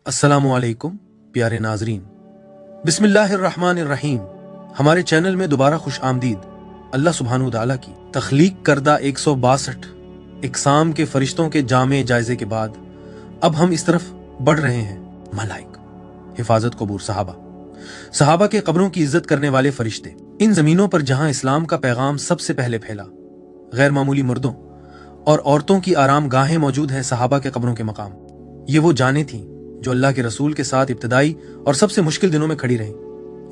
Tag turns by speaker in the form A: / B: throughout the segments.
A: अस्सलामुअलैकुम प्यारे नाजरीन, बिस्मिल्लाहिर्रहमानिर्रहीम। हमारे चैनल में दोबारा खुश आमदीद। अल्लाह सुब्हानहू तआला की तख्लीक करदा 162 इकसाम के फरिश्तों के जामे जायजे के बाद अब हम इस तरफ बढ़ रहे हैं। मलाइक, हिफाजत कबूर सहाबा के कब्रों की इज्जत करने वाले फरिश्ते। इन जमीनों पर जहां इस्लाम का पैगाम सबसे पहले फैला, गैर मामूली मर्दों और औरतों की आराम गाहें मौजूद हैं सहाबा के कब्रों के मकाम। ये वो जानें थीं जो अल्लाह के रसूल के साथ इब्तदाई और सबसे मुश्किल दिनों में खड़ी रहीं।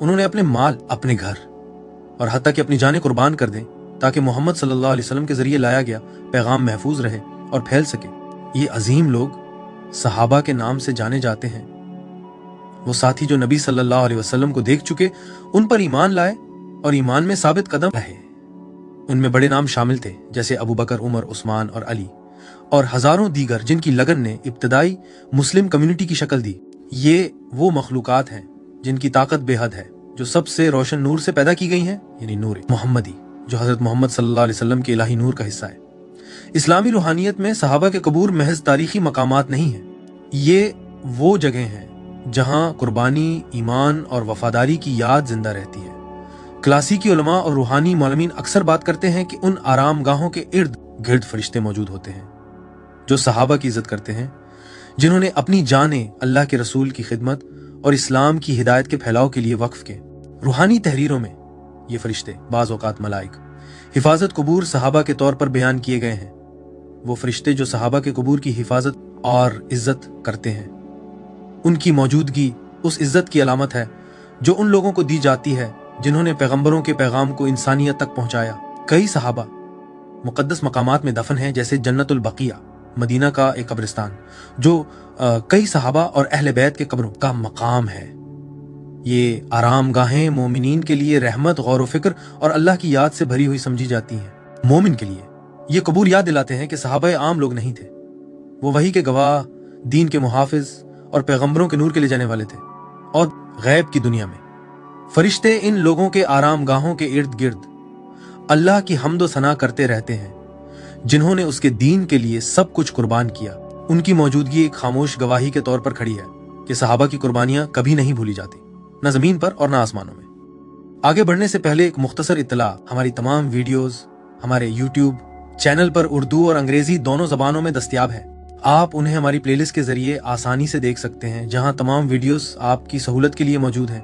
A: उन्होंने अपने माल, अपने घर और हत्ता कि अपनी जानें कुर्बान कर दें ताकि मोहम्मद सल्लल्लाहु अलैहि वसल्लम के जरिए लाया गया पैगाम महफूज रहे और फैल सके। ये अजीम लोग सहाबा के नाम से जाने जाते हैं। वो साथी जो नबी सल्लल्लाहु अलैहि वसल्लम को देख चुके, उन पर ईमान लाए और ईमान में साबित कदम रहे। उनमें बड़े नाम शामिल थे जैसे अबू बकर, उमर, उस्मान और अली, और हजारों दीगर जिनकी लगन ने इब्तदाई मुस्लिम कम्युनिटी की शक्ल दी। ये वो मखलूकात हैं जिनकी ताकत बेहद है, जो सबसे रोशन नूर से पैदा की गई हैं, यानी नूर मोहम्मदी, जो हजरत मोहम्मद सल्लल्लाहु अलैहि वसल्लम के इलाही नूर का हिस्सा है। इस्लामी रूहानियत में सहाबा के कबूर महज तारीखी मकामात नहीं हैं, ये वो जगह हैं जहां कुर्बानी, ईमान और वफादारी की याद जिंदा रहती है। क्लासिकी उलमा और रूहानी मौलमीन अक्सर बात करते हैं कि उन आराम गाहों के इर्द गिर्द फरिश्ते मौजूद होते हैं जो सहाबा की इज्जत करते हैं, जिन्होंने अपनी जानें अल्लाह के रसूल की खिदमत और इस्लाम की हिदायत के फैलाव के लिए वक्फ के। रूहानी तहरीरों में ये फरिश्ते, बाज़ औक़ात मलाइक, हिफाजत कबूर सहाबा के तौर पर बयान किए गए हैं। वो फरिश्ते जो सहाबा के कबूर की हिफाजत और इज्जत करते हैं। उनकी मौजूदगी उस इज्जत की अलामत है जो उन लोगों को दी जाती है जिन्होंने पैगंबरों के पैगाम को इंसानियत तक पहुंचाया। कई सहाबा मुक़द्दस मकामात में दफन हैं, जैसे जन्नतुल बकिया, मदीना का एक कब्रिस्तान, जो कई सहाबा और अहले बैत के कब्रों का मकाम है। ये आराम गाहें मोमिनीन के लिए रहमत, गौर व फिक्र और अल्लाह की याद से भरी हुई समझी जाती हैं। मोमिन के लिए ये कबूर याद दिलाते हैं कि सहाबा आम लोग नहीं थे। वो वही के गवाह, दीन के मुहाफिज और पैगंबरों के नूर के ले जाने वाले थे। और गैब की दुनिया में फरिश्ते इन लोगों के आराम गाहों के इर्द गिर्द अल्लाह की हम्द व सना करते रहते हैं, जिन्होंने उसके दीन के लिए सब कुछ कुर्बान किया। उनकी मौजूदगी एक खामोश गवाही के तौर पर खड़ी है कि सहाबा की कुर्बानियां कभी नहीं भूली जाती, न जमीन पर और न आसमानों में। आगे बढ़ने से पहले एक मुख्तसर इत्तला, हमारी तमाम वीडियोस हमारे यूट्यूब चैनल पर उर्दू और अंग्रेजी दोनों जबानों में दस्तयाब है। आप उन्हें हमारी प्लेलिस्ट के जरिए आसानी से देख सकते हैं, जहां तमाम वीडियोस आपकी सहूलत के लिए मौजूद हैं।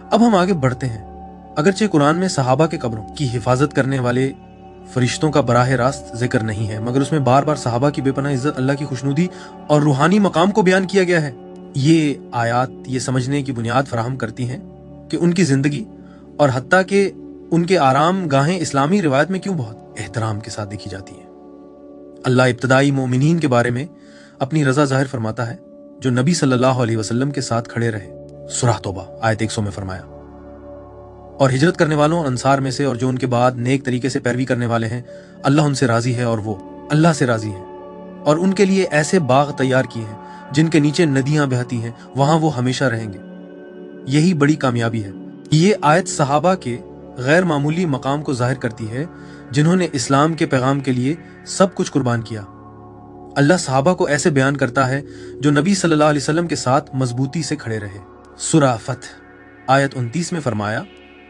A: अब हम आगे बढ़ते हैं। अगरचे कुरान में सहाबा के कब्रों की हिफाजत करने वाले फरिश्तों का बराह रास्त जिक्र नहीं है, मगर उसमें बार बार सहाबा की बेपनाह इज्जत, अल्लाह की खुशनुदी और रूहानी मकाम को बयान किया गया है। ये आयात ये समझने की बुनियाद फराहम करती हैं कि उनकी जिंदगी और हत्ता के उनके आराम गाहें इस्लामी रिवायत में क्यों बहुत एहतराम के साथ देखी जाती हैं। अल्लाह इब्तदाई मोमिनीन के बारे में अपनी रजा जाहिर फरमाता है जो नबी सल्लल्लाहु अलैहि वसल्लम के साथ खड़े रहे। सूरह तौबा आयत 100 में फरमाया, और हिजरत करने वालों और अंसार में से और जो उनके बाद नेक तरीके से पैरवी करने वाले हैं, अल्लाह उनसे राजी है और वो अल्लाह से राजी है। और उनके लिए ऐसे बाग तैयार किए हैं जिनके नीचे नदियां बहती हैं, वहां वो हमेशा रहेंगे। यही बड़ी कामयाबी है। ये आयत सहाबा के गैर मामूली मकाम को जाहिर करती है, जिन्होंने इस्लाम के पैगाम के लिए सब कुछ कुर्बान किया। अल्लाह सहाबा को ऐसे बयान करता है जो नबी सल्लल्लाहु अलैहि वसल्लम के साथ मजबूती से खड़े रहे। सूरह फतह आयत 29 में फरमाया,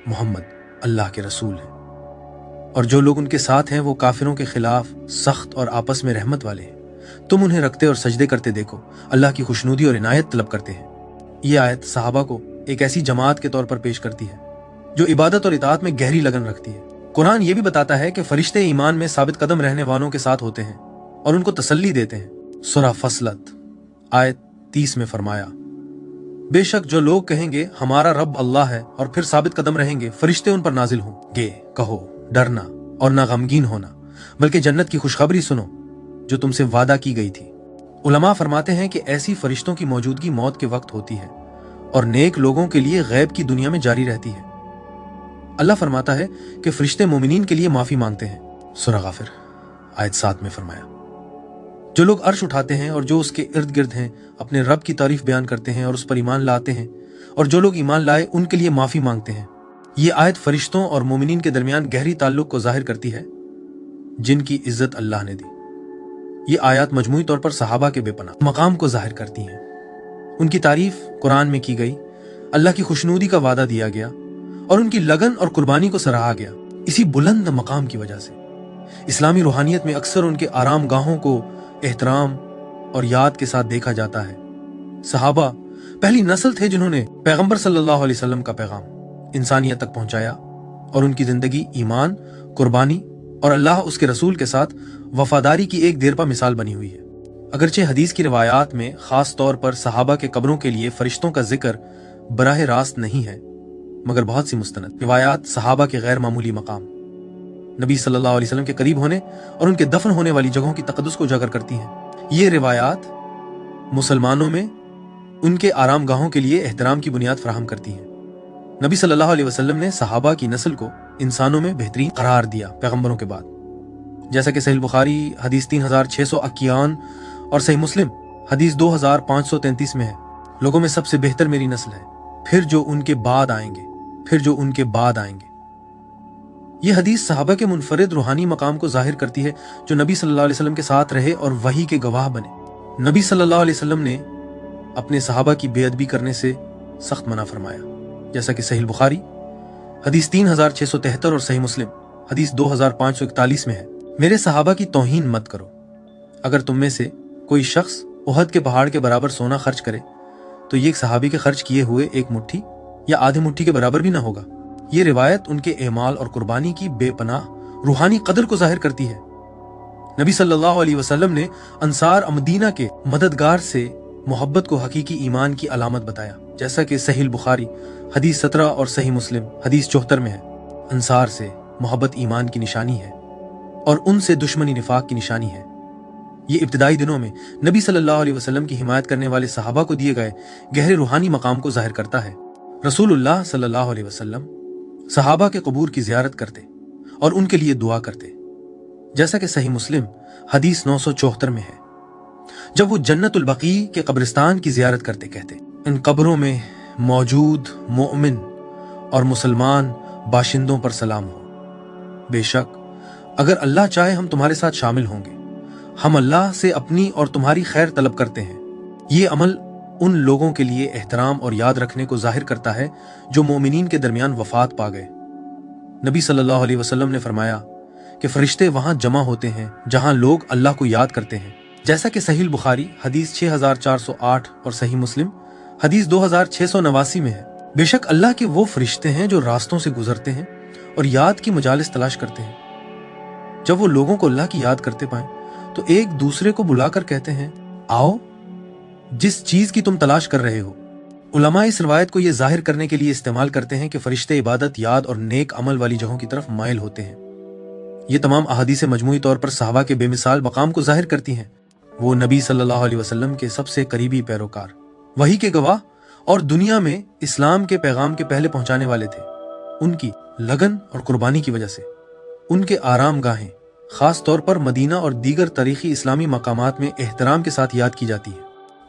A: मोहम्मद अल्लाह के रसूल हैं और जो लोग उनके साथ हैं वो काफिरों के खिलाफ सख्त और आपस में रहमत वाले हैं। तुम उन्हें रखते और सजदे करते देखो, अल्लाह की खुशनुदी और इनायत तलब करते हैं। ये आयत सहाबा को एक ऐसी जमात के तौर पर पेश करती है जो इबादत और इताअत में गहरी लगन रखती है। कुरान ये भी बताता है कि फरिश्ते ईमान में साबित कदम रहने वालों के साथ होते हैं और उनको तसल्ली देते हैं। सूरह फसलत आयत 30 में फरमाया, बेशक जो लोग कहेंगे हमारा रब अल्लाह है और फिर साबित कदम रहेंगे, फरिश्ते उन पर नाजिल होंगे। कहो डरना और ना गमगीन होना, बल्कि जन्नत की खुशखबरी सुनो जो तुमसे वादा की गई थी। उलमा फरमाते हैं कि ऐसी फरिश्तों की मौजूदगी मौत के वक्त होती है और नेक लोगों के लिए गैब की दुनिया में जारी रहती है। अल्लाह फरमाता है कि फरिश्ते मोमिनीन के लिए माफी मांगते हैं। सूरह गाफिर आयत 7 में फरमाया, जो लोग अर्श उठाते हैं और जो उसके इर्द गिर्द हैं अपने रब की तारीफ बयान करते हैं और उस पर ईमान लाते हैं, और जो लोग ईमान लाए उनके लिए माफी मांगते हैं। ये आयत फरिश्तों और मोमिनीन के दरमियान गहरी ताल्लुक को जाहिर करती है जिनकी इज्जत अल्लाह ने दी। ये आयत मजमूई तौर पर सहाबा के बेपनाह मकाम को जाहिर करती हैं। उनकी तारीफ कुरान में की गई, अल्लाह की खुशनूदी का वादा दिया गया और उनकी लगन और कुर्बानी को सराहा गया। इसी बुलंद मकाम की वजह से इस्लामी रूहानियत में अक्सर उनके आराम गाहों को एहतराम और याद के साथ देखा जाता है। सहाबा पहली नस्ल थे जिन्होंने पैगंबर सल्लल्लाहु अलैहि वसल्लम का पैगाम इंसानियत तक पहुंचाया और उनकी जिंदगी ईमान, कुर्बानी और अल्लाह उसके रसूल के साथ वफादारी की एक देरपा मिसाल बनी हुई है। अगरचे हदीस की रिवायात में खास तौर पर सहाबा के कब्रों के लिए फरिश्तों का जिक्र बराह रास्त नहीं है, मगर बहुत सी मुस्तनद रिवायात सहाबा के गैर मामूली मकाम, नबी सल्लल्लाहु अलैहि वसल्लम के करीब होने और उनके दफन होने वाली जगहों की तकद्दुस को उजागर करती हैं। ये रिवायात मुसलमानों में उनके आराम गाहों के लिए एहतराम की बुनियाद फराहम करती हैं। नबी सल्लल्लाहु अलैहि वसल्लम ने सहाबा की नस्ल को इंसानों में बेहतरीन करार दिया पैगंबरों के बाद, जैसा कि सहीह बुखारी हदीस 3651 और सही मुस्लिम हदीस 2533 में है, लोगों में सबसे बेहतर मेरी नस्ल है, फिर जो उनके बाद आएंगे, फिर जो उनके बाद आएंगे। ये हदीस सहाबा के मुनफरिद रूहानी मकाम को जाहिर करती है जो नबी सल्लल्लाहु अलैहि वसल्लम के साथ रहे और वही के गवाह बने। नबी सल्लल्लाहु अलैहि वसल्लम ने अपने सहाबा की बेअदबी करने से सख्त मना फरमाया, जैसा कि सहीह बुखारी हदीस 3673 और सही मुस्लिम हदीस 2541 में है, मेरे सहाबा की तौहीन मत करो। अगर तुम में से कोई शख्स उहद के पहाड़ के बराबर सोना खर्च करे तो ये एक सहाबी के खर्च किए हुए एक मुट्ठी या आधे मुट्ठी के बराबर भी ना होगा। ये रिवायत उनके एमाल और कुर्बानी की बेपनाह रूहानी कदर को जाहिर करती है। नबी सल्लल्लाहु अलैहि वसल्लम ने अंसार मदीना के मददगार से मोहब्बत को हकीकी ईमान की अलामत बताया, जैसा कि सहीह बुखारी हदीस 17 और सही मुस्लिम हदीस 74 में है। अंसार से मोहब्बत ईमान की निशानी है और उनसे दुश्मनी निफाक की निशानी है। ये इब्तिदाई दिनों में नबी सल्लल्लाहु अलैहि वसल्लम की हिमायत करने वाले सहाबा को दिए गए गहरे रूहानी मकाम को जाहिर करता है। रसूलुल्लाह सल्लल्लाहु अलैहि वसल्लम सहाबा के कबूर की जियारत करते और उनके लिए दुआ करते, जैसा कि सही मुस्लिम हदीस 974 में है। जब वो जन्नतुल बकी के कब्रिस्तान की जियारत करते कहते, इन कब्रों में मौजूद मोमिन और मुसलमान बाशिंदों पर सलाम हो। बेशक अगर अल्लाह चाहे हम तुम्हारे साथ शामिल होंगे। हम अल्लाह से अपनी और तुम्हारी खैर तलब करते हैं। ये अमल उन लोगों के लिए एहतराम और याद रखने को जाहिर करता है जो मोमिनीन के दरमियान वफात पा गए। नबी सल्लल्लाहु अलैहि वसल्लम ने फरमाया कि फरिश्ते वहां जमा होते हैं जहां लोग अल्लाह को याद करते हैं, जैसा कि सहीह बुखारी हदीस 6408 और सही मुस्लिम हदीस 2689 में है। बेशक अल्लाह के वो फरिश्ते हैं जो रास्तों से गुजरते हैं और याद की मजालिस तलाश करते हैं। जब वो लोगों को अल्लाह की याद करते पाएं तो एक दूसरे को बुलाकर कहते हैं, आओ जिस चीज की तुम तलाश कर रहे हो। उलमा इस रवायत को यह जाहिर करने के लिए इस्तेमाल करते हैं कि फरिश्ते इबादत, याद और नेक अमल वाली जगहों की तरफ माइल होते हैं। ये तमाम अहादीसें मजमूई तौर पर सहाबा के बेमिसाल मकाम को जाहिर करती हैं। वो नबी सल्लल्लाहु अलैहि वसल्लम के सबसे करीबी पैरोकार, वही के गवाह और दुनिया में इस्लाम के पैगाम के पहले पहुंचाने वाले थे। उनकी लगन और कुर्बानी की वजह से उनके आराम गाहें खास तौर पर मदीना और दीगर तारीखी इस्लामी मकामात में एहतराम के साथ याद की जाती है।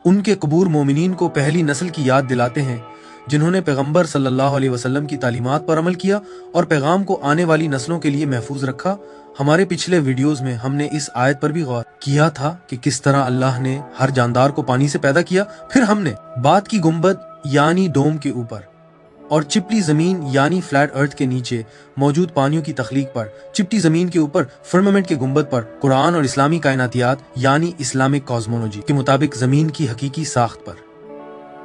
A: उनके कबूर मोमिनीन को पहली नस्ल की याद दिलाते हैं जिन्होंने पैगंबर सल्लल्लाहु अलैहि वसल्लम की तालीमात पर अमल किया और पैगाम को आने वाली नस्लों के लिए महफूज रखा। हमारे पिछले वीडियोस में हमने इस आयत पर भी गौर किया था कि किस तरह अल्लाह ने हर जानदार को पानी से पैदा किया। फिर हमने बात की गुंबद यानी डोम के ऊपर और चिपटी जमीन यानी फ्लैट अर्थ के नीचे मौजूद पानियों की तख्लीक पर, चिपटी जमीन के ऊपर फर्मामेंट के गुंबद पर, कुरान और इस्लामी कायनातियात यानी इस्लामिक कॉस्मोलॉजी के मुताबिक जमीन की हकीकी साख्त पर,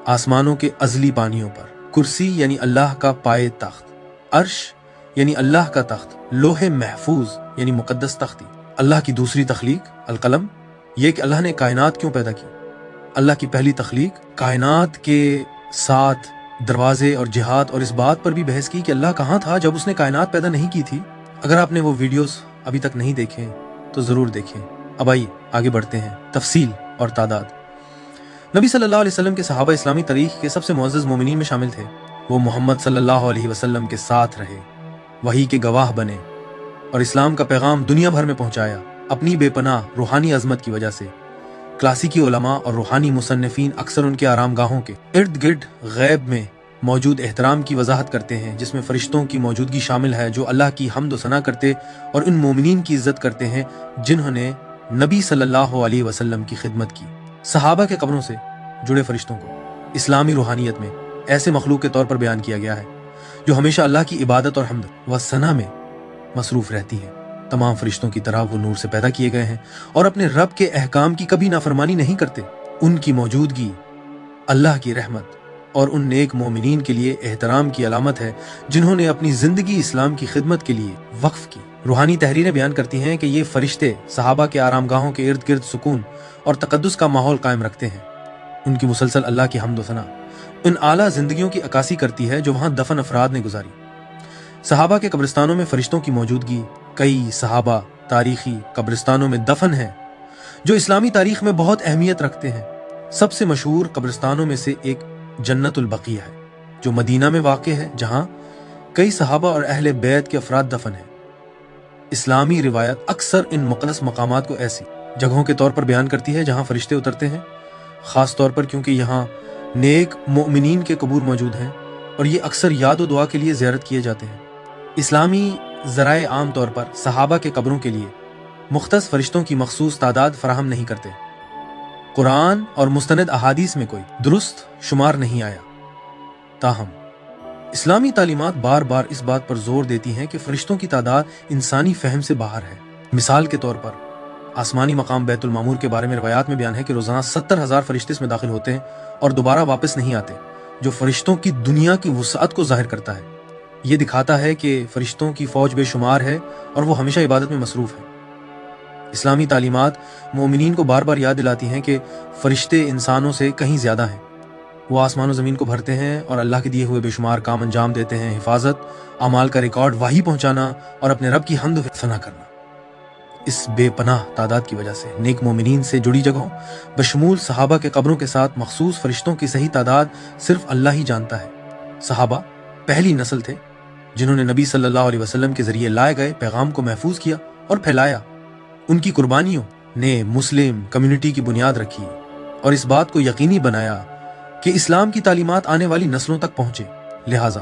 A: आसमानों के अजली पानियों पर, कुर्सी यानी अल्लाह का पाए तख्त, अर्श यानी अल्लाह का तख्त, लोहे महफूज यानी मुकद्दस तख्ती, अल्लाह की दूसरी तख्लीक अलकलम, ये कि अल्लाह ने कायनात क्यों पैदा की। अल्लाह की पहली तख्लीक, कायनात के साथ दरवाजे और जिहाद और इस बात पर भी बहस की कि अल्लाह कहाँ था जब उसने कायनात पैदा नहीं की थी। अगर आपने वो वीडियोस अभी तक नहीं देखे तो जरूर देखें। अब आइए आगे बढ़ते हैं तफसील और तादाद। नबी सल्लल्लाहु अलैहि वसल्लम के सहाबा इस्लामी तारीख के सबसे मुअज़्ज़ज़ मोमिनीन में शामिल थे। वो मोहम्मद सल्लल्लाहु अलैहि वसल्लम के साथ रहे, वही के गवाह बने और इस्लाम का पैगाम दुनिया भर में पहुंचाया। अपनी बेपनाह रूहानी अजमत की वजह से क्लासिकी उलमा और रूहानी मुसन्निफीन अक्सर उनके आराम गाहों के इर्द गिर्द गैब में मौजूद एहतराम की वजाहत करते हैं, जिसमें फरिश्तों की मौजूदगी शामिल है जो अल्लाह की हम्द व सना करते और उन मोमिनीन की इज्जत करते हैं जिन्होंने नबी सल्लल्लाहु अलैहि वसल्लम की खिदमत की। सहाबा के कब्रों से जुड़े फरिश्तों को इस्लामी रूहानियत में ऐसे मखलूक के तौर पर बयान किया गया है जो हमेशा अल्लाह की इबादत और हम्द व सना में मसरूफ रहती है। तमाम फरिश्तों की तरह वो नूर से पैदा किए गए हैं और अपने रब के अहकाम की कभी नाफरमानी नहीं करते। उनकी मौजूदगी अल्लाह की रहमत और उन नेक मोमिनीन के लिए एहतराम की अलामत है जिन्होंने अपनी जिंदगी इस्लाम की खिदमत के लिए वक्फ की। रूहानी तहरीरें बयान करती हैं कि ये फरिश्ते सहाबा के आरामगाहों के इर्द गिर्द सुकून और तकद्दुस का माहौल कायम रखते हैं। उनकी मुसलसल अल्लाह की हम्द व सना उन आला जिंदगियों की अक्कासी करती है जो वहां दफन अफराद ने गुजारी। सहाबा के कब्रिस्तानों में फरिश्तों की मौजूदगी, कई सहाबा तारीखी कब्रिस्तानों में दफन है जो इस्लामी तारीख में बहुत अहमियत रखते हैं। सबसे मशहूर कब्रिस्तानों में से एक जन्नतुल बक़िया है जो मदीना में वाक़ है, जहां कई सहाबा और अहले बैत के अफराद दफन हैं। इस्लामी रिवायत अक्सर इन मुक़द्दस मकामात को ऐसी जगहों के तौर पर बयान करती है जहां फरिश्ते उतरते हैं, ख़ास तौर पर क्योंकि यहाँ नेक मोमिनीन के कबूर मौजूद हैं और ये अक्सर याद व दुआ के लिए ज़ियारत किए जाते हैं। इस्लामी ज़राए आम तौर पर सहाबा के कब्रों के लिए मुख्तस फरिश्तों की मखसूस तादाद फराहम नहीं करते। कुरान और मुस्तनद अहादीस में कोई दुरुस्त शुमार नहीं आया। ताहम इस्लामी तालीमात बार बार इस बात पर जोर देती हैं कि फरिश्तों की तादाद इंसानी फहम से बाहर है। मिसाल के तौर पर आसमानी मकाम बैतुल मामूर के बारे में रिवायात में बयान है कि रोजाना 70,000 फरिश्ते इसमें दाखिल होते हैं और दोबारा वापस नहीं आते, जो फरिश्तों की दुनिया की वुसअत को जाहिर करता है। ये दिखाता है कि फरिश्तों की फौज बेशुमार है और वो हमेशा इबादत में मसरूफ है। इस्लामी तालीमात मोमिनीन को बार बार याद दिलाती हैं कि फरिश्ते इंसानों से कहीं ज्यादा हैं। वो आसमान और ज़मीन को भरते हैं और अल्लाह के दिए हुए बेशुमार काम अंजाम देते हैं। हिफाजत, अमाल का रिकॉर्ड वाही पहुंचाना और अपने रब की हम्द व सना करना। इस बेपनाह तादाद की वजह से नेक मोमिनीन से जुड़ी जगहों बशमूल सहाबा के कब्रों के साथ मखसूस फरिश्तों की सही तादाद सिर्फ अल्लाह ही जानता है। सहाबा पहली नस्ल थे जिन्होंने नबी सल्लल्लाहु अलैहि वसल्लम के जरिए लाए गए पैगाम को महफूज किया और फैलाया। उनकी कुर्बानियों ने मुस्लिम कम्युनिटी की बुनियाद रखी और इस बात को यकीनी बनाया कि इस्लाम की तालीमात आने वाली नस्लों तक पहुंचे। लिहाजा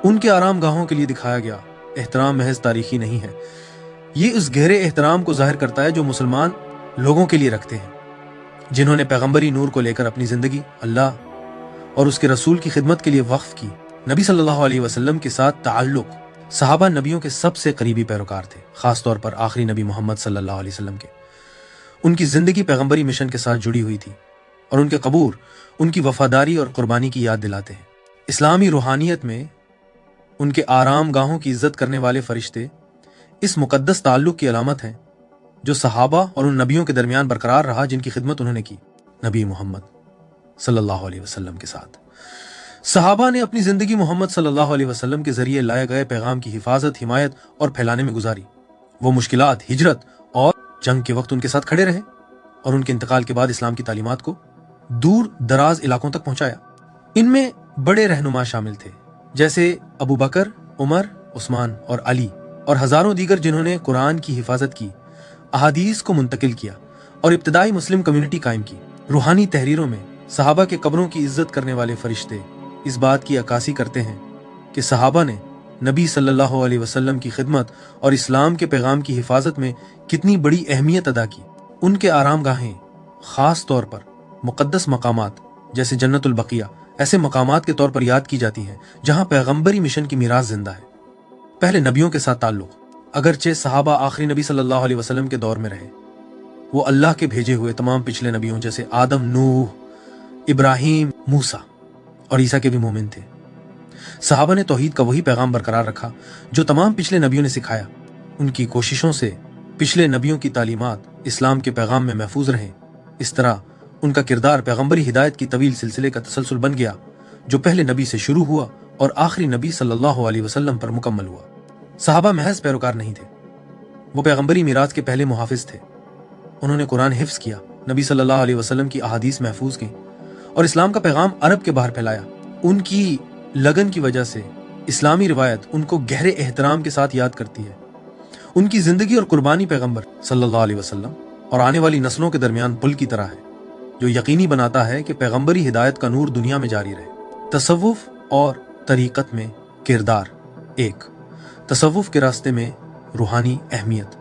A: उनके आराम गाहों के लिए दिखाया गया एहतराम महज तारीखी नहीं है, ये उस गहरे एहतराम को जाहिर करता है जो मुसलमान लोगों के लिए रखते हैं, जिन्होंने पैगंबरी नूर को लेकर अपनी जिंदगी अल्लाह और उसके रसूल की खिदमत के लिए वक्फ की। नबी सल्लल्लाहु अलैहि वसल्लम के साथ ताल्लुक सहाबा नबियों के सबसे करीबी पैरोकार थे, खास तौर पर आखिरी नबी मोहम्मद सल्लल्लाहु अलैहि वसल्लम के। उनकी जिंदगी पैगंबरी मिशन के साथ जुड़ी हुई थी और उनके कबूर उनकी वफादारी और कुर्बानी की याद दिलाते हैं। इस्लामी रूहानियत में उनके आराम गाहों की इज्जत करने वाले फरिश्ते इस मुकद्दस ताल्लुक की अलामत हैं जो सहाबा और उन नबियों के दरमियान बरकरार रहा जिनकी खिदमत उन्होंने की। नबी मोहम्मद सल्लल्लाहु अलैहि वसल्लम के साथ सहाबा ने अपनी जिंदगी मोहम्मद सल्लल्लाहु अलैहि वसल्लम के जरिए लाए गए पैगाम की हिफाजत, हिमायत और फैलाने में गुजारी। वो मुश्किलात, हिजरत और जंग के वक्त उनके साथ खड़े रहे और उनके इंतकाल के बाद इस्लाम की तालीमात को दूर दराज इलाकों तक पहुंचाया। इनमें बड़े रहनुमा शामिल थे जैसे अबू बकर, उमर, उस्मान और अली और हजारों दीगर जिन्होंने कुरान की हिफाजत की, अहादीस को मुंतकिल किया और इब्तदाई मुस्लिम कम्युनिटी कायम की। रूहानी तहरीरों में सहाबा के कब्रों की इज्जत करने वाले फरिश्ते इस बात की अक्कासी करते हैं कि सहाबा ने नबी सल्लल्लाहु अलैहि वसल्लम की खिदमत और इस्लाम के पैगाम की हिफाजत में कितनी बड़ी अहमियत अदा की। उनके आराम गाहें, खास तौर पर मुकद्दस मकामात जैसे जन्नतुल बक़िया, ऐसे मकामात के तौर पर याद की जाती हैं जहां पैगंबरी मिशन की मीरास जिंदा है। पहले नबियों के साथ ताल्लुक, अगरचे सहाबा आखिरी नबी सल्लल्लाहु अलैहि वसल्लम के दौर में रहे, वो अल्लाह के भेजे हुए तमाम पिछले नबियों जैसे आदम, नूह, इब्राहिम, मूसा और ईसा के भी मोमिन थे। सहाबा ने तौहीद का वही पैगाम बरकरार रखा जो तमाम पिछले नबियों ने सिखाया। उनकी कोशिशों से पिछले नबियों की तालीमात इस्लाम के पैगाम में महफूज रहे। इस तरह उनका किरदार पैगंबरी हिदायत की तवील सिलसिले का तसलसल बन गया जो पहले नबी से शुरू हुआ और आखिरी नबी सल्लल्लाहु अलैहि वसल्लम पर मुकम्मल हुआ। सहाबा महज पैरोकार नहीं थे, वो पैगंबरी मीरास के पहले मुहाफिज थे। उन्होंने कुरान हिफ्ज किया, नबी सल्लल्लाहु अलैहि वसल्लम की अहादीस महफूज की और इस्लाम का पैगाम अरब के बाहर फैलाया। उनकी लगन की वजह से इस्लामी रिवायत उनको गहरे एहतराम के साथ याद करती है। उनकी जिंदगी और कुर्बानी पैगंबर सल्लल्लाहु अलैहि वसल्लम और आने वाली नस्लों के दरमियान पुल की तरह है जो यकीनी बनाता है कि पैगंबरी हिदायत का नूर दुनिया में जारी रहे। तसव्वुफ और तरीक़त में किरदार। एक, तसव्वुफ के रास्ते में रूहानी अहमियत।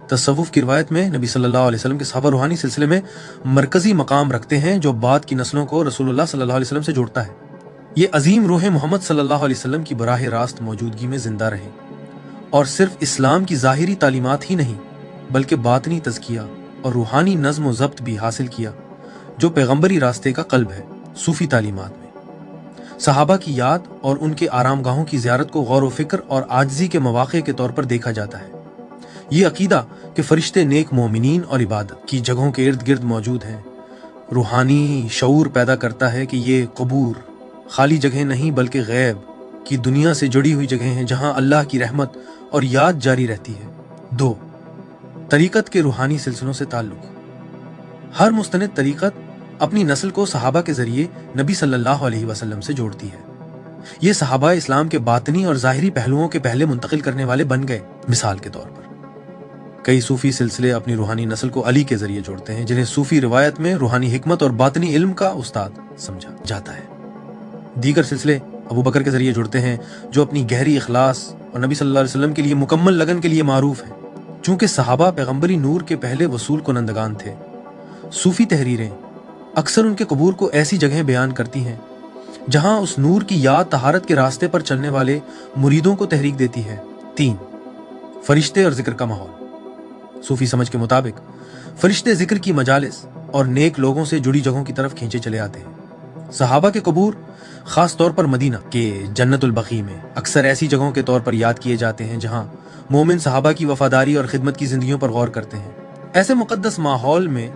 A: तसव्वुफ की रिवायत में नबी सल्लल्लाहु अलैहि वसल्लम के सहाबा रूहानी सिलसिले में मरकजी मकाम रखते हैं जो बाद की नस्लों को रसूलुल्लाह सल्लल्लाहु अलैहि वसल्लम से जोड़ता है। ये अजीम रूह मोहम्मद सल्लल्लाहु अलैहि वसल्लम की बराह रास्त मौजूदगी में जिंदा रहे और सिर्फ इस्लाम की ज़ाहिरी तालीमात ही नहीं बल्कि बातनी तज़किया और रूहानी नज़्म व ज़ब्त भी हासिल किया जो पैगंबरी रास्ते का क़ल्ब है। सूफ़ी तालीमात में सहाबा की याद और उनके आरामगाहों की ज़ियारत को गौर व फिक्र और आजिज़ी के मौक़े के तौर पर देखा जाता है। ये अकीदा कि फ़रिश्ते नेक मोमिनीन और इबादत की जगहों के इर्द गिर्द मौजूद हैं रूहानी शऊर पैदा करता है कि ये कबूर खाली जगह नहीं बल्कि गैब की दुनिया से जुड़ी हुई जगह हैं जहां अल्लाह की रहमत और याद जारी रहती है। 2. तरीक़त के रूहानी सिलसिलों से ताल्लुक़। हर मुस्तनिद तरीक़त अपनी नस्ल को सहाबा के ज़रिए नबी सल्लल्लाहु अलैहि वसल्लम से जोड़ती है। ये सहाबा इस्लाम के बातनी और ज़ाहिरी पहलुओं के पहले मुंतकिल करने वाले बन गए। मिसाल के तौर पर कई सूफ़ी सिलसिले अपनी रूहानी नस्ल को अली के ज़रिए जोड़ते हैं जिन्हें सूफ़ी रिवायत में रूहानी हिकमत और बातनी इल्म का उस्ताद समझा जाता है। दीगर सिलसिले अबू बकर के ज़रिए जुड़ते हैं जो अपनी गहरी इखलास और नबी सल्लल्लाहु अलैहि वसल्लम के लिए मुकम्मल लगन के लिए मारूफ हैं। चूँकि सहाबा पैगंबरी नूर के पहले वसूल कुनंदगान थे, सूफ़ी तहरीरें अक्सर उनके कबूर को ऐसी जगह बयान करती हैं जहां उस नूर की याद तहारत के रास्ते पर चलने वाले मुरीदों को तहरीक देती है। 3. फरिश्ते और जिक्र का माहौल। सूफी समझ के मुताबिक फरिश्ते जिक्र की मजालिस और नेक लोगों से जुड़ी जगहों की तरफ खींचे चले आते हैं। सहाबा के कबूर खास तौर पर मदीना के जन्नतुल बकी में अक्सर ऐसी जगहों के तौर पर याद किए जाते हैं जहां मोमिन सहाबा की वफादारी और खिदमत की जिंदगियों पर गौर करते हैं। ऐसे मुकद्दस माहौल में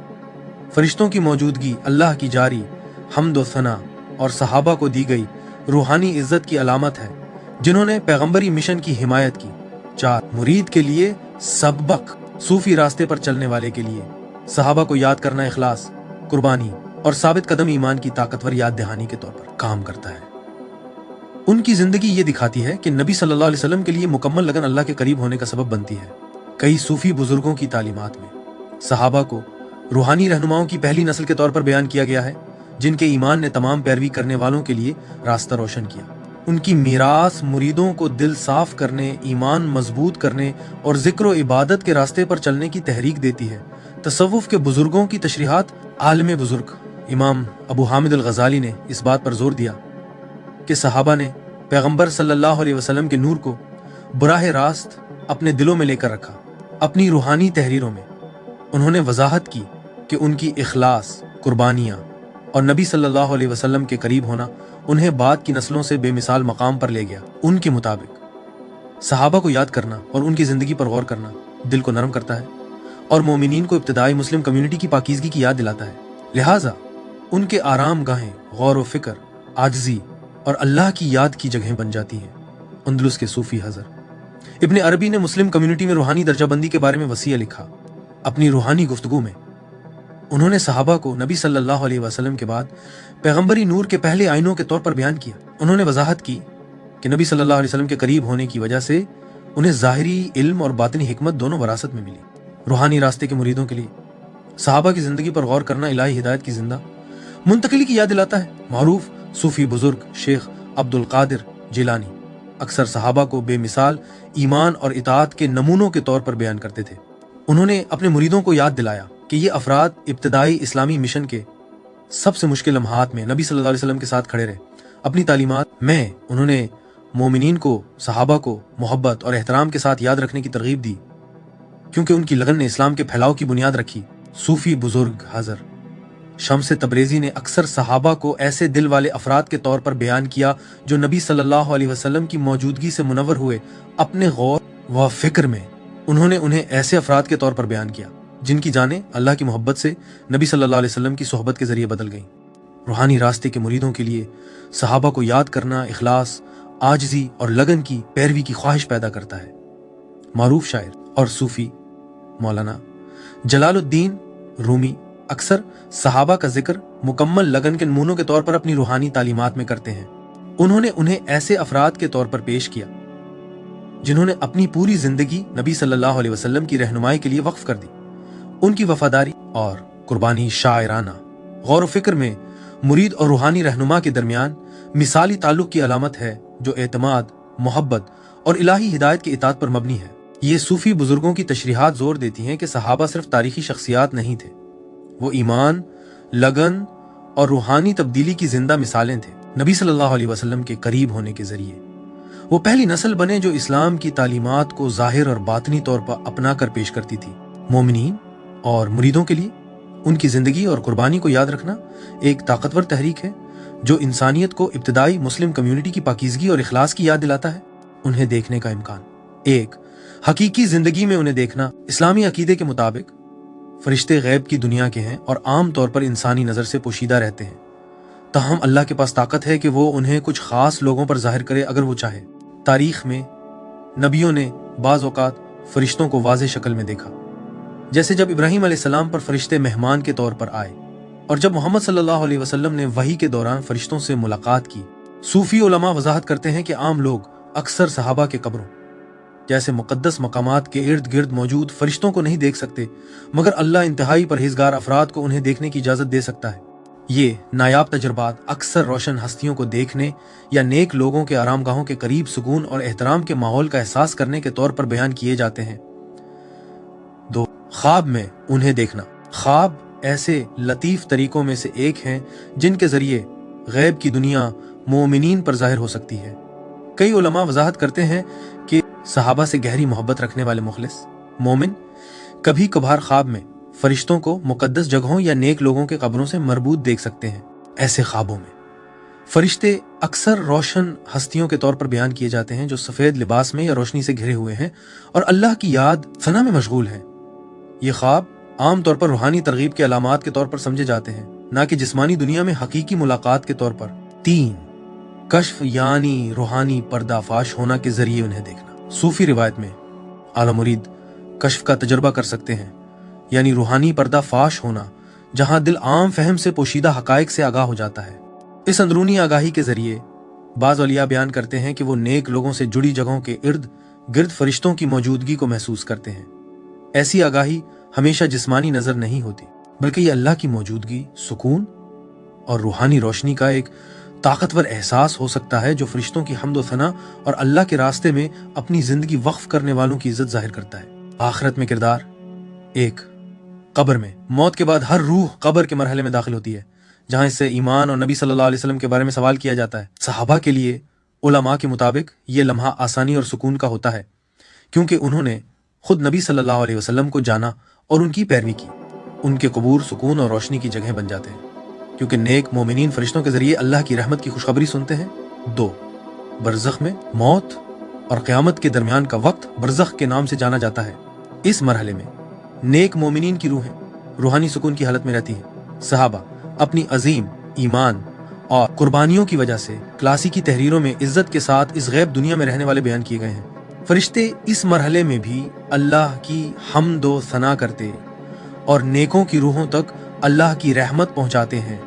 A: फरिश्तों की मौजूदगी अल्लाह की जारी हम्द व सना और सहाबा को दी गई रूहानी इज्जत की अलामत है जिन्होंने पैगंबरी मिशन की हिमायत की। 4. मुरीद के लिए सबक। सूफी रास्ते पर चलने वाले के लिए सहाबा को याद करना इखलास, कुर्बानी और साबित कदम ईमान की ताकतवर याद दहानी के तौर पर काम करता है। उनकी जिंदगी ये दिखाती है कि नबी सल्लल्लाहु अलैहि वसल्लम के लिए मुकम्मल लगन अल्लाह के करीब होने का सबब बनती है। कई सूफी बुजुर्गों की तालीमात में सहाबा को रूहानी रहनुमाओं की पहली नस्ल के तौर पर बयान किया गया है जिनके ईमान ने तमाम पैरवी करने वालों के लिए रास्ता रोशन किया। उनकी मीरास मुरीदों को दिल साफ करने, ईमान मजबूत करने और जिक्र व इबादत के रास्ते पर चलने की तहरीक देती है। तसव्वुफ के बुजुर्गों की तशरीहात आलिम बुजुर्ग इमाम अबू हामिद अल-गज़ाली ने इस बात पर जोर दिया कि सहाबा ने पैगंबर सल्लल्लाहु अलैहि वसल्लम के नूर को बराह रास्त अपने दिलों में लेकर रखा। अपनी रूहानी तहरीरों में उन्होंने वजाहत की कि उनकी इखलास, कुर्बानियाँ और नबी सल्लल्लाहु अलैहि वसल्लम के करीब होना उन्हें बाद की नस्लों से बेमिसाल मकाम पर ले गया। उनके मुताबिक सहाबा को याद करना और उनकी ज़िंदगी पर गौर करना दिल को नरम करता है और मोमिनीन को इब्तिदाई मुस्लिम कम्युनिटी की पाकीज़गी की याद दिलाता है। लिहाजा उनके आराम गाहें गौर व फिक्र, आजिज़ी और अल्लाह की याद की जगहें बन जाती हैं। अंदलुस के सूफी हज़र इब्न अरबी ने मुस्लिम कम्युनिटी में रूहानी दर्जाबंदी के बारे में वसीया लिखा। अपनी रूहानी गुफ्तगू में उन्होंने सहाबा को नबी सल्लल्लाहु अलैहि वसल्लम के बाद पैगंबरी नूर के पहले आइनों के तौर पर बयान किया। उन्होंने वजाहत की कि नबी सल्लल्लाहु अलैहि वसल्लम के करीब होने की वजह से उन्हें ज़ाहिरी इल्म और बातिनी हिकमत दोनों वरासत में मिली। रूहानी रास्ते के मुरीदों के लिए सहाबा की ज़िंदगी पर गौर करना इलाही हिदायत की जिंदा मुंतकिली की याद दिलाता है। मारूफ सूफी बुजुर्ग शेख अब्दुल कादिर जिलानी अक्सर सहाबा को बेमिसाल ईमान और इताअत के नमूनों के तौर पर बयान करते थे। उन्होंने अपने मुरीदों को याद दिलाया कि ये अफराद इब्तिदाई इस्लामी मिशन के सबसे मुश्किल लम्हात में नबी सल्लल्लाहु अलैहि वसल्लम के साथ खड़े रहे। अपनी तालीमात में उन्होंने मोमिनीन को सहाबा को मोहब्बत और एहतराम के साथ याद रखने की तरगीब दी क्योंकि उनकी लगन ने इस्लाम के फैलाव की बुनियाद रखी। सूफी बुजुर्ग हज़र शम्स तबरेज़ी ने अक्सर सहाबा को ऐसे दिल वाले अफराद के तौर पर बयान किया जो नबी सल्लल्लाहु अलैहि वसल्लम की मौजूदगी से मुनव्वर हुए। अपने गौर व फिक्र में उन्होंने उन्हें ऐसे अफराद के तौर पर बयान किया जिनकी जानें अल्लाह की मोहब्बत से नबी सल्लल्लाहु अलैहि वसल्लम की सोहबत के जरिए बदल गईं। रूहानी रास्ते के मुरीदों के लिए सहाबा को याद करना इखलास, आजिज़ी और लगन की पैरवी की ख्वाहिश पैदा करता है। मारूफ शायर और सूफी मौलाना जलालुद्दीन रूमी अक्सर सहाबा का जिक्र मुकम्मल लगन के नमूनों के तौर पर अपनी रूहानी तालीमात में करते हैं। उन्होंने उन्हें ऐसे अफराद के तौर पर पेश किया जिन्होंने अपनी पूरी जिंदगी नबी सल्लल्लाहु अलैहि वसल्लम की रहनुमाई के लिए वक्फ कर दी। उनकी वफादारी और कुर्बानी शायराना गौर व फिक्र में मुरीद और रूहानी रहनुमा के दरमियान मिसाली ताल्लुक की अलामत है जो एतमाद, मोहब्बत और इलाही हिदायत की इताअत पर मबनी है। ये सूफी बुजुर्गों की तशरीहात जोर देती हैं कि सहाबा सिर्फ तारीखी शख्सियात नहीं थे, वो ईमान, लगन और रूहानी तब्दीली की जिंदा मिसालें थे। नबी सल्लल्लाहु अलैहि वसल्लम के करीब होने के जरिए वो पहली नस्ल बने जो इस्लाम की तालीमात को जाहिर और बातनी तौर पर अपना कर पेश करती थी। मोमिनीन और मुरीदों के लिए उनकी जिंदगी और कुर्बानी को याद रखना एक ताकतवर तहरीक है जो इंसानियत को इब्तदाई मुस्लिम कम्युनिटी की पाकीज़गी और इखलास की याद दिलाता है। उन्हें देखने का इम्कान, एक, हकीकी जिंदगी में उन्हें देखना इस्लामी अकीदे के मुताबिक फरिश्ते गैब की दुनिया के हैं और आम तौर पर इंसानी नज़र से पोशीदा रहते हैं, ताहम अल्लाह के पास ताकत है कि वो उन्हें कुछ खास लोगों पर जाहिर करे अगर वो चाहे। तारीख में नबियों ने बाज़ औक़ात फरिश्तों को वाज़ेह शक्ल में देखा, जैसे जब इब्राहीम अलैहिस्सलाम पर फरिश्ते मेहमान के तौर पर आए और जब मोहम्मद सल्लल्लाहु अलैहि वसल्लम ने वही के दौरान फरिश्तों से मुलाकात की। सूफी उलमा वजाहत करते हैं कि आम लोग अक्सर सहाबा के कब्रों जैसे मुक़द्दस मकामात के इर्द गिर्द मौजूद फरिश्तों को नहीं देख सकते, मगर अल्लाह इंतहाई परहेजगार अफराद को उन्हें देखने की इजाज़त दे सकता है। ये नायाब तजुर्बात अक्सर रोशन हस्तियों को देखने या नेक लोगों के आरामगाहों के करीब सुकून और एहतराम के माहौल का एहसास करने के तौर पर बयान किए जाते हैं। दो, ख्वाब में उन्हें देखना। ख्वाब ऐसे लतीफ तरीकों में से एक हैं जिनके जरिए गैब की दुनिया मोमिनीन पर जाहिर हो सकती है। कई उलमा वजाहत करते हैं कि सहाबा से गहरी मोहब्बत रखने वाले मुखलिस मोमिन कभी कभार ख्वाब में फरिश्तों को मुकद्दस जगहों या नेक लोगों के कब्रों से मरबूत देख सकते हैं। ऐसे ख्वाबों में फरिश्ते अक्सर रोशन हस्तियों के तौर पर बयान किए जाते हैं जो सफेद लिबास में या रोशनी से घिरे हुए हैं और अल्लाह की याद सना में मशगूल हैं। ये ख्वाब आमतौर पर रूहानी तरगीब के अलामात के तौर पर समझे जाते हैं, ना कि जिस्मानी दुनिया में हकीकी मुलाकात के तौर पर। तीन, कश्फ यानी रूहानी पर्दाफाश होना के जरिए उन्हें देखना। सूफी रिवायत में आला मुरीद कश्फ का तजुर्बा कर सकते हैं, यानी रूहानी पर्दाफाश होना, जहां दिल आम फहम से पोशीदा हकायक से आगाह हो जाता है। इस अंदरूनी आगाही के जरिए बाज़ औलिया बयान करते हैं कि वो नेक लोगों से जुड़ी जगहों के इर्द गिर्द फरिश्तों की मौजूदगी को महसूस करते हैं। ऐसी आगाही हमेशा जिस्मानी नजर नहीं होती, बल्कि ये अल्लाह की मौजूदगी, सुकून और रूहानी रोशनी का एक ताकतवर एहसास हो सकता है जो फरिश्तों की हम्द व सना और अल्लाह के रास्ते में अपनी जिंदगी वक्फ करने वालों की इज्जत जाहिर करता है। आखिरत में किरदार, एक, कब्र में मौत के बाद हर रूह कब्र के मरहले में दाखिल होती है, जहां इससे ईमान और नबी सल्लल्लाहु अलैहि वसल्लम के बारे में सवाल किया जाता है। सहाबा के लिए उलमा के मुताबिक ये लम्हा आसानी और सुकून का होता है, क्योंकि उन्होंने खुद नबी सल्लल्लाहु अलैहि वसल्लम को जाना और उनकी पैरवी की। उनके कबूर सुकून और रोशनी की जगह बन जाते हैं, क्योंकि नेक मोमिनीन फरिश्तों के जरिए अल्लाह की रहमत की खुशखबरी सुनते हैं। दो, बरज़ख में मौत और क़यामत के दरमियान का वक्त बरज़ख के नाम से जाना जाता है। इस मरहले में नेक मोमिनीन की रूहें रूहानी सुकून की हालत में रहती हैं। सहाबा अपनी अजीम ईमान और कुर्बानियों की वजह से क्लासिकी तहरीरों में इज्जत के साथ इस गैब दुनिया में रहने वाले बयान किए गए हैं। फरिश्ते इस मरहले में भी अल्लाह की हम्द व सना करते और नेकों की रूहों तक अल्लाह की रहमत पहुंचाते हैं,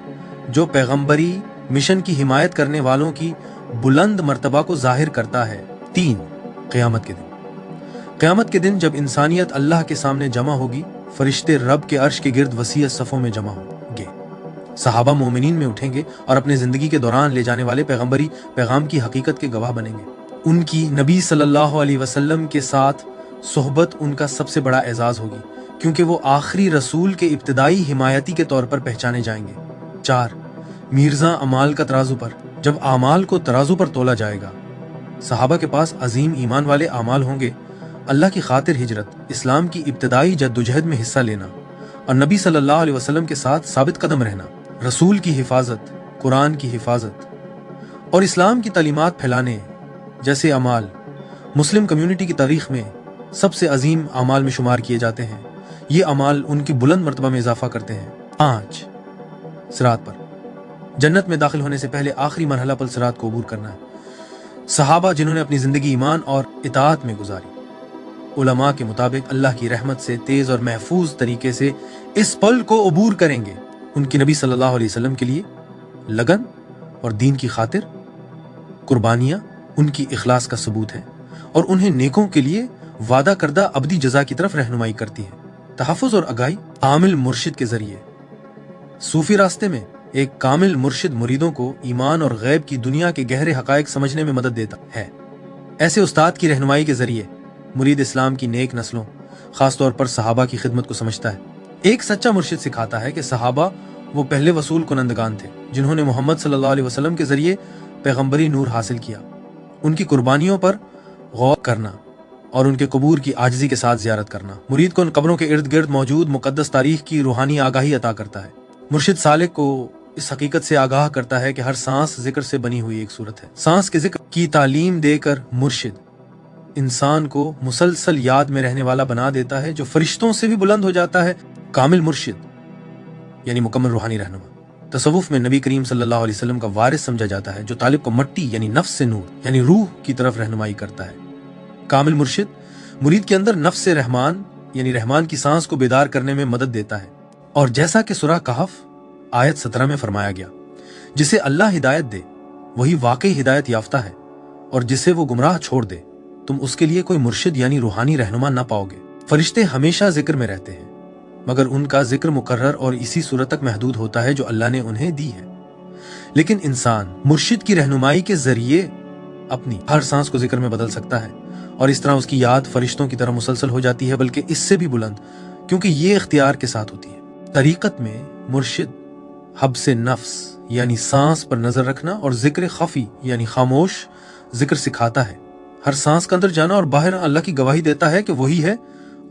A: जो पैगंबरी मिशन की हिमायत करने वालों की बुलंद मर्तबा को जाहिर करता है। तीन, क़यामत के दिन। क़यामत के दिन जब इंसानियत अल्लाह के सामने जमा होगी, फरिश्ते रब के अर्श के गिर्द वसीयत सफ़ों में जमा होंगे। सहाबा मोमिनीन में उठेंगे और अपने जिंदगी के दौरान ले जाने वाले पैगंबरी पैगाम की हकीकत के गवाह बनेंगे। उनकी नबी सल्लल्लाहु अलैहि वसल्लम के साथ सोहबत उनका सबसे बड़ा एजाज होगी, क्योंकि वो आखिरी रसूल के इब्तदाई हिमायती के तौर पर पहचाने जाएंगे। चार, मीर्जा अमाल का तराजू पर जब आमाल को तराजू पर तोला जाएगा, सहाबा के पास अजीम ईमान वाले आमाल होंगे, अल्लाह की खातिर हिजरत, इस्लाम की इब्तदाई जद्दोजहद में हिस्सा लेना और नबी सल्लल्लाहु अलैहि वसल्लम के साथ साबित कदम रहना, रसूल की हिफाजत, कुरान की हिफाजत और इस्लाम की तालीमात फैलाने जैसे अमाल मुस्लिम कम्युनिटी की तारीख में सबसे अजीम अमाल में शुमार किए जाते हैं। ये अमाल उनकी बुलंद मर्तबा में इजाफा करते हैं। 5, सिरात पर जन्नत में दाखिल होने से पहले आखिरी मरहला पर सिरात को अबूर करना है। सहाबा जिन्होंने अपनी जिंदगी ईमान और इताअत में गुजारी, उलमा के मुताबिक अल्लाह की रहमत से तेज और महफूज तरीके से इस पल को अबूर करेंगे। उनकी नबी सल्लल्लाहु अलैहि वसल्लम के लिए लगन और दीन की खातिर कुर्बानियां उनकी इखलास का सबूत है और उन्हें नेकों के लिए वादा करदा अबदी जजा की तरफ रहनुमाई करती है। तहफ़्फ़ुज़ और आगाही कामिल मुर्शिद के जरिए। सूफी रास्ते में एक कामिल मुर्शिद मुरीदों को ईमान और गैब की दुनिया के गहरे हकायक समझने में मदद देता है। ऐसे उस्ताद की रहनुमाई के जरिए मुरीद इस्लाम की नेक नस्लों, खासतौर पर सहाबा की खिदमत को समझता है। एक सच्चा मुर्शिद सिखाता है कि सहाबा वो पहले वसूल कुनंदगान थे जिन्होंने मोहम्मद सल्लल्लाहु अलैहि वसल्लम के जरिए पैगंबरी नूर हासिल किया। उनकी कुर्बानियों पर गौर करना और उनके कबूर की आजिज़ी के साथ ज़ियारत करना मुरीद को उन कब्रों के इर्द गिर्द मौजूद मुकद्दस तारीख की रूहानी आगाही अता करता है। मुर्शिद सालिक को इस हकीकत से आगाह करता है कि हर सांस जिक्र से बनी हुई एक सूरत है। सांस के जिक्र की तालीम देकर मुर्शिद इंसान को मुसलसल याद में रहने वाला बना देता है, जो फरिश्तों से भी बुलंद हो जाता है। कामिल मुर्शिद यानी मुकम्मल रूहानी रहनुमा तसव्वुफ में नबी करीम सल्लल्लाहु अलैहि वसल्लम का वारिस समझा जाता है, जो तालिब को मट्टी यानी नफ्स से नूर यानी रूह की तरफ रहनुमाई करता है। कामिल मुर्शिद मुरीद के अंदर नफ्स रहमान यानी रहमान की सांस को बेदार करने में मदद देता है। और जैसा कि सूरह कहफ आयत 17 में फरमाया गया, जिसे अल्लाह हिदायत दे वही वाकई हिदायत याफ्ता है, और जिसे वो गुमराह छोड़ दे तुम उसके लिए कोई मुर्शिद यानी रूहानी रहनुमा ना पाओगे। फरिश्ते हमेशा जिक्र में रहते हैं, मगर उनका जिक्र मुकर्रर और इसी सूरत तक महदूद होता है जो अल्लाह ने उन्हें दी है। लेकिन इंसान मुर्शिद की रहनुमाई के जरिए अपनी हर सांस को जिक्र में बदल सकता है, और इस तरह उसकी याद फरिश्तों की तरह मुसलसल हो जाती है, बल्कि इससे भी बुलंद, क्योंकि ये इख्तियार के साथ होती है। तरीकत में मुर्शिद हब्स नफ्स यानी सांस पर नजर रखना और जिक्र खफी यानी खामोश जिक्र सिखाता है। हर सांस के अंदर जाना और बाहर अल्लाह की गवाही देता है कि वही है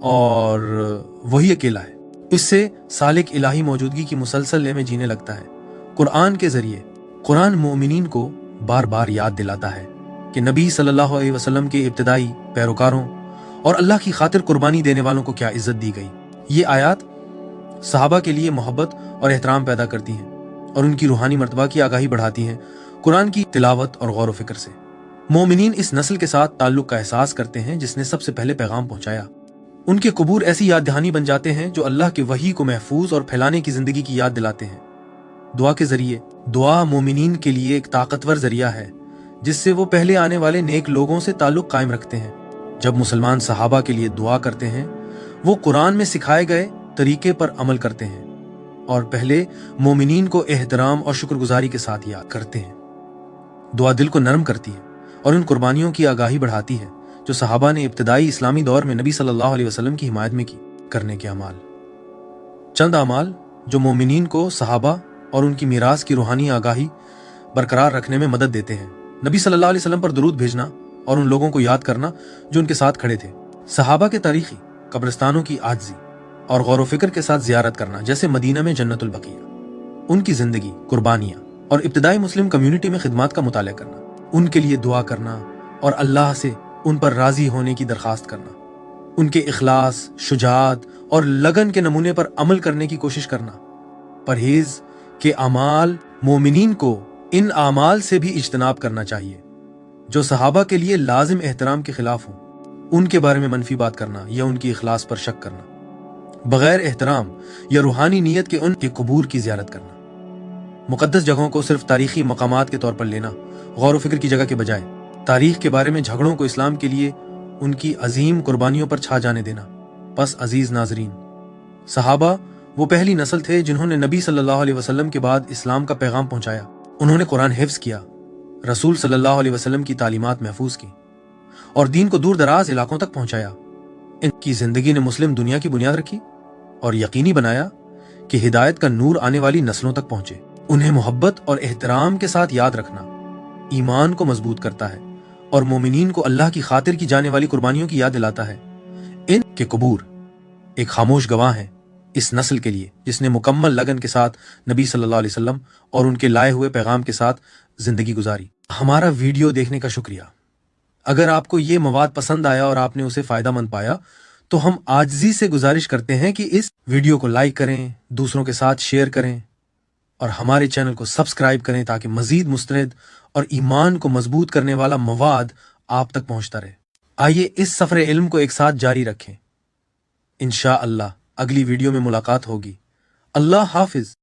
A: और वही अकेला है। इससे सालिक इलाही मौजूदगी की मुसलसल में जीने लगता है। कुरान के जरिए कुरान मोमिनीन को बार बार याद दिलाता है कि नबी सल्लल्लाहु अलैहि वसल्लम के इब्तिदाई पैरोकारों और अल्लाह की खातिर कुर्बानी देने वालों को क्या इज्जत दी गई। ये आयात सहाबा के लिए मोहब्बत और एहतराम पैदा करती हैं और उनकी रूहानी मर्तबा की आगाही बढ़ाती हैं। कुरान की तिलावत और गौर व फिक्र से मोमिनीन इस नस्ल के साथ ताल्लुक का एहसास करते हैं जिसने सबसे पहले पैगाम पहुंचाया। उनके कबूर ऐसी याद दहानी बन जाते हैं जो अल्लाह के वही को महफूज और फैलाने की जिंदगी की याद दिलाते हैं। दुआ के जरिए दुआ मोमिनीन के लिए एक ताकतवर जरिया है जिससे वो पहले आने वाले नेक लोगों से ताल्लुक कायम रखते हैं। जब मुसलमान सहाबा के लिए दुआ करते हैं वो कुरान में सिखाए गए तरीके पर अमल करते हैं और पहले मोमिनीन को एहतराम और शुक्रगुजारी के साथ याद करते हैं। दुआ दिल को नरम करती है और उन कुर्बानियों की आगाही बढ़ाती है जो सहाबा ने इब्तिदाई इस्लामी दौर में नबी सल्लल्लाहु अलैहि वसल्लम की हिमायत में की। करने के अमाल चंद अमाल जो मोमिनीन को सहाबा और उनकी मीरास की रूहानी आगाही बरकरार रखने में मदद देते हैं। नबी सल्लल्लाहु अलैहि वसल्लम पर दुरूद भेजना और उन लोगों को याद करना जो उनके साथ खड़े थे। सहाबा के तारीखी कब्रिस्तानों की आजिज़ी और गौर व फिक्र के साथ जियारत करना, जैसे मदीना में जन्नतुल बकिया। उनकी जिंदगी, कुर्बानियां और इब्तिदाई मुस्लिम कम्युनिटी में खिदमत का मुताला करना, उनके लिए दुआ करना और अल्लाह से उन पर राजी होने की दरखास्त करना, उनके इखलास, शुजात और लगन के नमूने पर अमल करने की कोशिश करना। परहेज के अमाल मोमिनीन को इन अमाल से भी इज्तनाब करना चाहिए जो सहाबा के लिए लाजिम एहतराम के खिलाफ हों। उनके बारे में मनफी बात करना या उनकी इखलास पर शक करना, बगैर एहतराम या रूहानी नीयत के उनके कबूर की जियारत करना, मुकद्दस जगहों को सिर्फ तारीखी मकामात के तौर पर लेना गौर व फिक्र की जगह के बजाय, तारीख के बारे में झगड़ों को इस्लाम के लिए उनकी अजीम कुर्बानियों पर छा जाने देना। बस अजीज नाजरीन, सहाबा वो पहली नस्ल थे जिन्होंने नबी सल्लल्लाहु अलैहि वसल्लम के बाद इस्लाम का पैगाम पहुंचाया। उन्होंने कुरान हिफ्ज किया, रसूल सल्लल्लाहु अलैहि वसल्लम की तालीमात महफूज की और दीन को दूर दराज इलाकों तक पहुंचाया। इनकी जिंदगी ने मुस्लिम दुनिया की बुनियाद रखी और यकीनी बनाया कि हिदायत का नूर आने वाली नस्लों तक पहुंचे। उन्हें मोहब्बत और एहतराम के साथ याद रखना ईमान को मजबूत करता है और मोमिनीन को अल्लाह की खातिर की जाने वाली कुर्बानियों की याद दिलाता है। इनके कबूर एक खामोश गवाह है इस नस्ल के लिए जिसने मुकम्मल लगन के साथ नबी सल्लल्लाहु अलैहि वसल्लम और उनके लाए हुए पैगाम के साथ जिंदगी गुजारी। हमारा वीडियो देखने का शुक्रिया। अगर आपको ये मवाद पसंद आया और आपने उसे फायदामंद पाया तो हम आजिज़ी से गुजारिश करते हैं कि इस वीडियो को लाइक करें, दूसरों के साथ शेयर करें और हमारे चैनल को सब्सक्राइब करें ताकि मजीद मुस्तनद और ईमान को मजबूत करने वाला मवाद आप तक पहुंचता रहे। आइए इस सफर इल्म को एक साथ जारी रखें। इंशाअल्लाह अगली वीडियो में मुलाकात होगी। अल्लाह हाफिज।